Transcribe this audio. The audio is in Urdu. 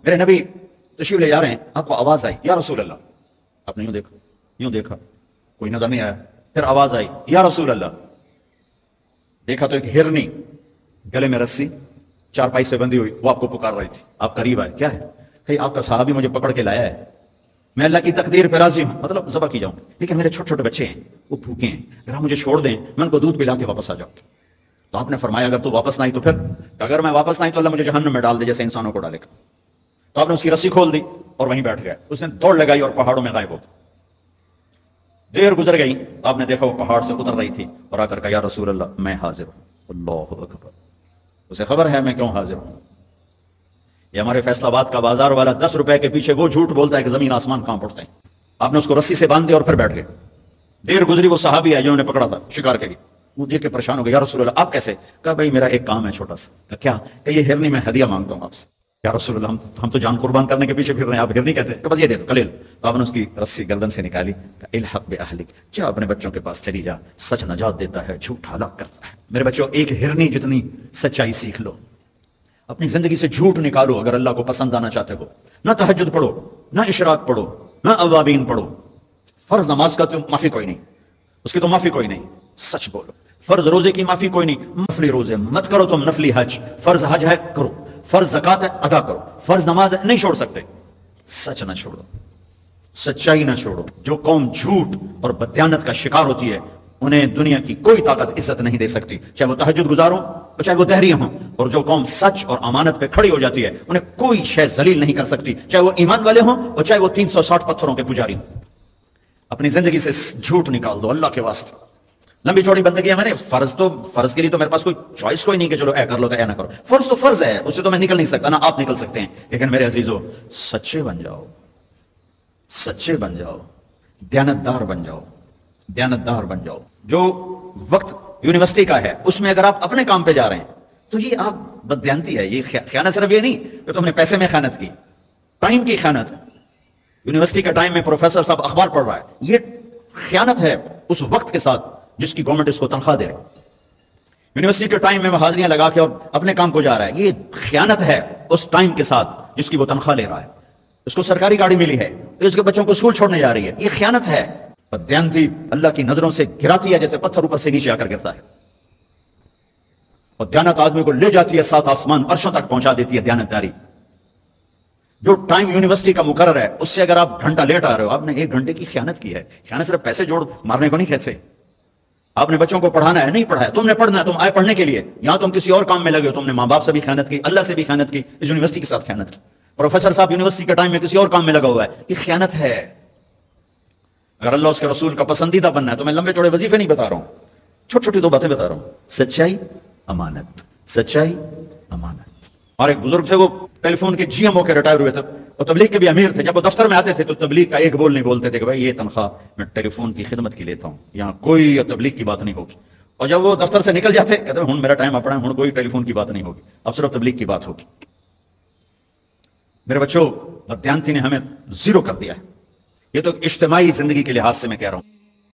میرے نبی تشریف لے جا رہے ہیں، آپ کو آواز آئی یا رسول اللہ، آپ نے یوں دیکھا کوئی نظر نہیں آیا، پھر آواز آئی یا رسول اللہ، دیکھا تو ایک ہرنی گلے میں رسی چارپائی سے بندھی ہوئی وہ آپ کو پکار رہی تھی، آپ قریب آئے، کیا ہے کہ آپ کا صحابی مجھے پکڑ کے لایا ہے، میں اللہ کی تقدیر پہ راضی ہوں، مطلب ذبح کی جاؤں، لیکن میرے چھوٹے چھوٹے بچے ہیں وہ بھوکے ہیں، اگر آپ مجھے چھوڑ دیں میں ان کو دودھ پلا کے واپس آ جاؤں۔ تو آپ نے فرمایا اگر تو واپس نہ آئی تو پھر، اگر میں واپس نہ آئی تو اللہ مجھے جہنم میں ڈال دے جیسے انسانوں کو ڈالے گا۔ تو آپ نے اس کی رسی کھول دی اور وہیں بیٹھ گیا، اس نے دوڑ لگائی اور پہاڑوں میں غائب ہو گئی۔ دیر گزر گئی، آپ نے دیکھا وہ پہاڑ سے اتر رہی تھی اور آ کر کہا یا رسول اللہ میں حاضر ہوں۔ اللہ اکبر، اسے خبر ہے میں کیوں حاضر ہوں۔ یہ ہمارے فیصل آباد کا بازار والا 10 روپے کے پیچھے وہ جھوٹ بولتا ہے کہ زمین آسمان کہاں پڑتے ہیں۔ آپ نے اس کو رسی سے باندھ دیا اور پھر بیٹھ گئے۔ دیر گزری، وہ صحابی ہے جنہوں نے پکڑا تھا شکار کے لیے، وہ دیکھ کے پریشان ہو گیا، یا رسول اللہ آپ کیسے؟ کہا بھائی میرا ایک کام ہے چھوٹا سا۔ کہا کیا؟ کہ یہ ہرنی میں ہدیہ مانگتا ہوں آپ سے۔ یا رسول اللہ ہم تو جان قربان کرنے کے پیچھے پھر رہے ہیں، آپ ہرنی کہتے ہیں؟ کہ بس یہ دے دو کلیل۔ تو آپ نے اس کی رسی گردن سے نکالی، کہا الحق باہلک، جا اپنے بچوں کے پاس چلی جا، سچ نجات دیتا ہے، جھوٹ ہلاک کرتا ہے۔ میرے بچوں ایک ہرنی جتنی سچائی سیکھ لو، اپنی زندگی سے جھوٹ نکالو اگر اللہ کو پسند آنا چاہتے ہو۔ نہ تہجد پڑھو، نہ اشراق پڑھو، نہ اوابین پڑھو، فرض نماز کا تو معافی کوئی نہیں، اس کی تو معافی کوئی نہیں، سچ بولو۔ فرض روزے کی معافی کوئی نہیں، نفلی روزے مت کرو تم، نفلی حج، فرض حج ہے کرو، فرض زکات ہے ادا کرو، فرض نماز ہے نہیں چھوڑ سکتے، سچ نہ چھوڑو، سچائی نہ چھوڑو۔ جو قوم جھوٹ اور بددیانت کا شکار ہوتی ہے انہیں دنیا کی کوئی طاقت عزت نہیں دے سکتی، چاہے وہ تہجد گزار ہوں اور چاہے وہ دہری ہوں۔ اور جو قوم سچ اور امانت پہ کھڑی ہو جاتی ہے انہیں کوئی شے ذلیل نہیں کر سکتی، چاہے وہ ایمان والے ہوں اور چاہے وہ 360 پتھروں کے پجاری ہوں۔ اپنی زندگی سے جھوٹ نکال دو اللہ کے واسطے۔ لمبی چوڑی بندگی ہے میں نے، فرض کے لیے تو میرے پاس کوئی چوائس کوئی نہیں کہ چلو اے کر لو تو اے نہ کرو، فرض تو فرض ہے، اس سے تو میں نکل نہیں سکتا، نہ آپ نکل سکتے ہیں۔ لیکن میرے عزیزو سچے بن جاؤ، سچے بن جاؤ، دیانتدار بن جاؤ، دیانتدار بن جاؤ۔ جو وقت یونیورسٹی کا ہے اس میں اگر آپ اپنے کام پہ جا رہے ہیں تو یہ آپ بددیانتی ہے، یہ خیانت صرف یہ نہیں کہ تم نے پیسے میں خیانت کی، ٹائم کی خیانت ہے۔ یونیورسٹی کا ٹائم میں پروفیسر صاحب اخبار پڑھ رہا ہے، یہ خیانت ہے اس وقت کے ساتھ جس کی گورنمنٹ اس کو تنخواہ دے رہی۔ یونیورسٹی کے ٹائم میں وہ حاضریاں لگا کے اور اپنے کام کو جا رہا ہے، یہ خیانت ہے اس ٹائم کے ساتھ جس کی وہ تنخواہ لے رہا ہے۔ اس کو سرکاری گاڑی ملی ہے، اس کے بچوں کو اسکول چھوڑنے جا رہی ہے، یہ خیانت ہے۔ بددیانتی اللہ کی نظروں سے گراتی ہے جیسے پتھر اوپر سے نیچے آ کر گرتا ہے، اور دیانت آدمی کو لے جاتی ہے 7 آسمان عرشوں تک پہنچا دیتی ہے دیانتداری۔ جو ٹائم یونیورسٹی کا مقرر ہے اس سے اگر آپ گھنٹہ لیٹ آ رہے ہو، آپ نے 1 گھنٹے کی خیانت کی ہے۔ خیانت صرف پیسے جوڑ مارنے کو نہیں کہتے، آپ نے بچوں کو پڑھانا ہے نہیں پڑھایا، تم نے پڑھنا ہے، تم آئے پڑھنے کے لیے، یہاں تم کسی اور کام میں لگے ہو، تم نے ماں باپ سے بھی خیانت کی، اللہ سے بھی خیانت کی، اس یونیورسٹی کے ساتھ خیانت کی۔ پروفیسر صاحب یونیورسٹی کے ٹائم میں کسی اور کام میں لگا ہوا ہے، یہ خیانت ہے۔ اگر اللہ اس کے رسول کا پسندیدہ بننا ہے تو میں لمبے چوڑے وظیفے نہیں بتا رہا ہوں، چھوٹی چھوٹی 2 باتیں بتا رہا ہوں، سچائی، امانت، سچائی، امانت۔ اور ایک بزرگ تھے، وہ ٹیلی فون کے جی ایم او کے ریٹائر ہوئے تھے، اور تبلیغ کے بھی امیر تھے۔ جب وہ دفتر میں آتے تھے تو تبلیغ کا ایک بول نہیں بولتے تھے کہ بھائی یہ تنخواہ میں ٹیلی فون کی خدمت کی لیتا ہوں، یہاں کوئی تبلیغ کی بات نہیں ہوگی۔ اور جب وہ دفتر سے نکل جاتے کہتے ہیں ہن میرا ٹائم اپنا ہے، ہن کوئی ٹیلی فون کی بات نہیں ہوگی، اب صرف تبلیغ کی بات ہوگی۔ میرے بچوں بددیانتی نے ہمیں زیرو کر دیا ہے، یہ تو اجتماعی زندگی کے لحاظ سے میں کہہ رہا ہوں۔